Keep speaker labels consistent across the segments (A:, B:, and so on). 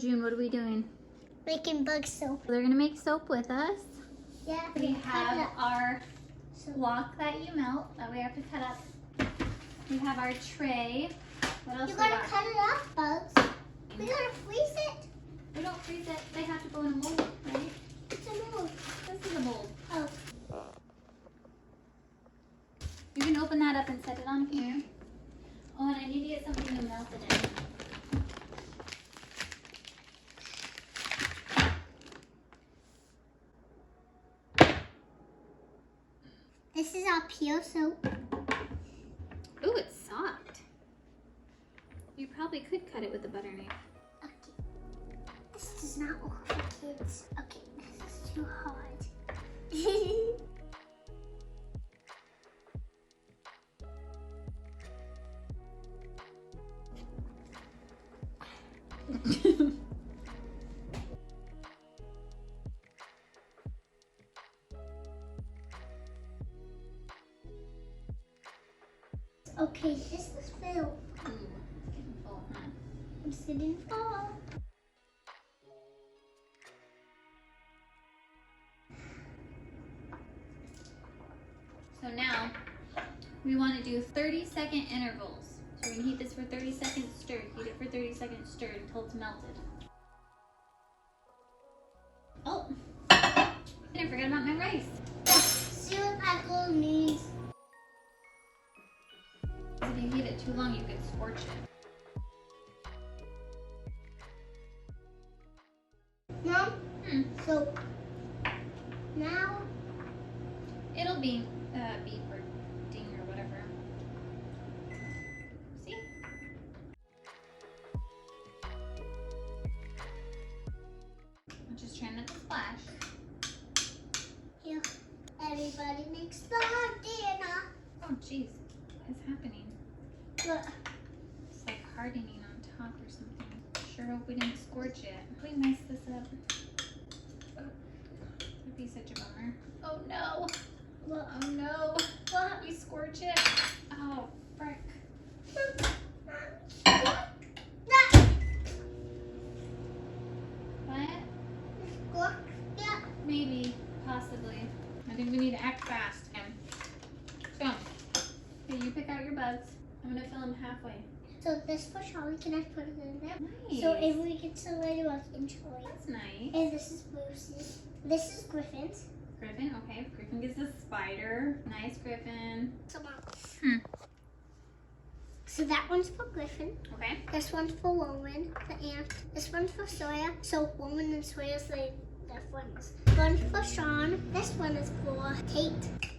A: June, what are we doing?
B: Making bug soap.
A: They're gonna make soap with us.
B: Yeah.
A: We have our block that you melt that we have to cut up. We have our tray. What else
B: You
A: we
B: gotta
A: got?
B: cut it up, bugs. We gotta freeze it.
A: We don't freeze it. They have to go in a mold, right?
B: It's a mold.
A: This is a mold.
B: Oh.
A: You can open that up and set it on here. Oh, and I need to get something to melt it in.
B: This is our peel soap.
A: Ooh, it's soft. You probably could cut it with a butter knife.
B: Okay. This does not work for kids. Okay, this is too hard. Okay, this is filled.
A: Ooh, it's getting full, huh?
B: I'm sitting full.
A: So now we want to do 30-second intervals. So we're gonna heat this for 30 seconds, stir. Heat it for 30 seconds, stir until it's melted. Oh, I forgot about my rice.
B: Yeah, see what that gold means.
A: If you heat it too long, you could scorch it.
B: Mom? So, now?
A: It'll be beep or ding or whatever. See? I'm just trying not to splash.
B: Here, everybody makes the dinner.
A: Oh, jeez. What is happening?
B: Look.
A: It's like hardening on top or something. Sure hope we didn't scorch it. We messed this up. That'd be such a bummer. Oh no.
B: Look.
A: Oh no.
B: What?
A: We scorch it. Oh, frick. What?
B: Yeah.
A: Maybe. Possibly. I think we need to act fast. So, okay, you pick out your bugs. I'm gonna fill them halfway.
B: So this for Charlie, can I put it in there?
A: Nice.
B: So if we get to later on enjoy.
A: That's nice.
B: And this is Lucy's. This is Griffin's.
A: Griffin, okay. Griffin gets a spider. Nice, Griffin.
B: So that one's for Griffin.
A: Okay.
B: This one's for Woman, the ant. This one's for Sawyer. So Woman and Sawyer's like their friends. One's for Sean. This one is for Kate.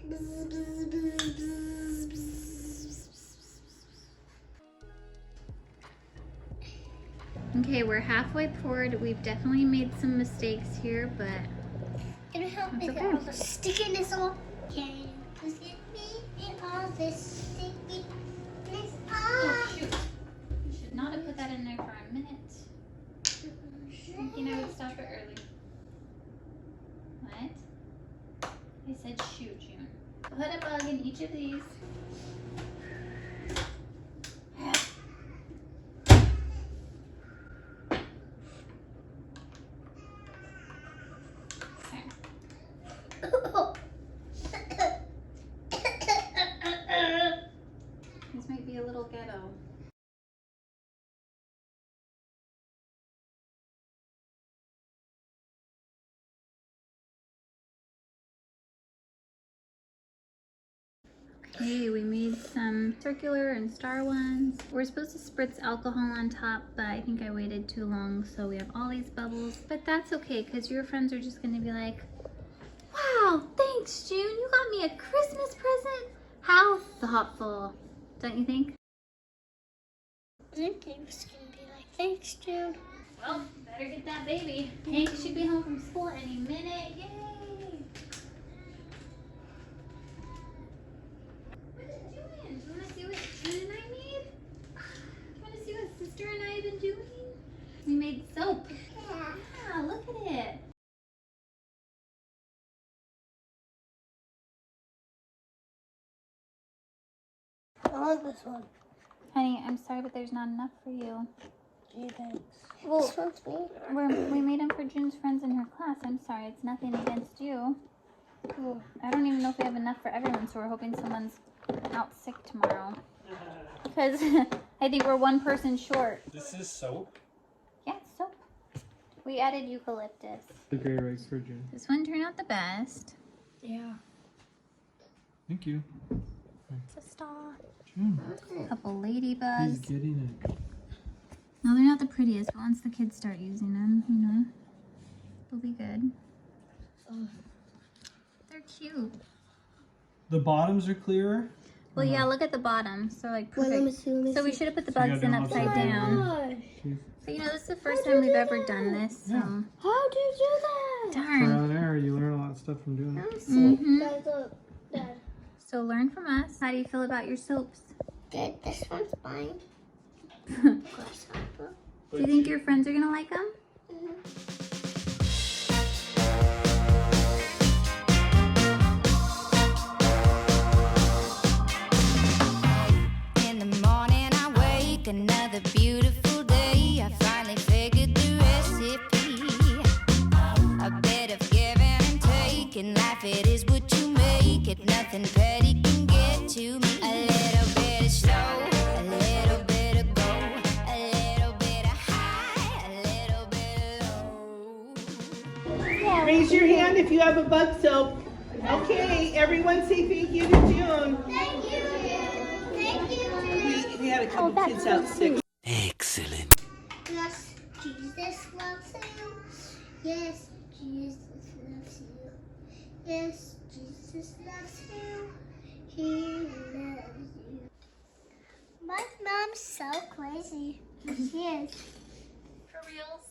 B: Bzz, bzz, bzz, bzz, bzz.
A: Okay, we're halfway poured. We've definitely made some mistakes here, but
B: Can you help me
A: That's
B: get
A: okay.
B: all the stickiness off? Can you get me get all this stickiness
A: oh
B: off?
A: shoot. You should not have put that in there for a minute. Thinking I would stop it early. What? I said shoot, June. Put a bug in each of these. Okay. This might be a little ghetto. Okay, we made some circular and star ones. We're supposed to spritz alcohol on top, but I think I waited too long, so we have all these bubbles. But that's okay, because your friends are just gonna be like, wow, thanks, June. You got me a Christmas present? How thoughtful, don't you think?
B: I think they was gonna be like, thanks, Jude.
A: Well, better get that baby. Hank should be home from school any minute. Yay! What are you doing? Do you want to see what June and I made? Do you want to see what sister and I have been doing? We made soap.
B: Yeah.
A: Yeah, look at it.
B: I want this one.
A: Honey, I'm sorry, but there's not enough for you. Well,
B: This one's me.
A: we made them for June's friends in her class. I'm sorry, it's nothing against you. I don't even know if we have enough for everyone, so we're hoping someone's out sick tomorrow. Because I think we're one person short.
C: This is soap.
A: Yeah, it's soap. We added eucalyptus.
C: The gray rice for June.
A: This one turned out the best.
B: Yeah.
C: Thank you.
A: It's a star.
C: June,
A: A couple
C: he's
A: ladybugs.
C: getting it.
A: No, they're not the prettiest, but once the kids start using them, you know, they'll be good. They're cute.
C: The bottoms are clearer.
A: Well, yeah, look at the bottom. So, like,
B: Wait, let me
A: perfect.
B: see. Let me
A: So we
B: see.
A: should have put the
C: So you
A: bugs
C: gotta
A: in
C: do them
A: upside
C: upside
A: down.
B: Gosh.
C: Jeez.
A: But, you know, this is the first time we've ever done this, so.
C: Yeah.
B: How do you do that?
A: Darn.
C: Trial and error. You learn a lot of stuff from doing it.
B: Let me see.
A: Mhm.
B: Guys, look. Dad.
A: So learn from us. How do you feel about your soaps?
B: Good. This one's fine.
A: Do
B: Grasshopper.
A: you think your friends are going to like them?
D: In the morning I wake, another beautiful day. I finally figured the recipe. A bit of giving and taking. Life, it is what you make it. Nothing petty can get to me. A little bit of slow, a little bit of go, a little bit of high, a little bit of low.
E: Raise your hand if you have a bug soap. Okay, everyone say thank you to June.
B: Thank you. Thank you.
E: We had a couple kids out sick.
C: Excellent.
B: Yes, Jesus loves you. Yes, Jesus loves you. Yes, Jesus loves you. He loves you. My mom's so crazy. She is.
A: For reals?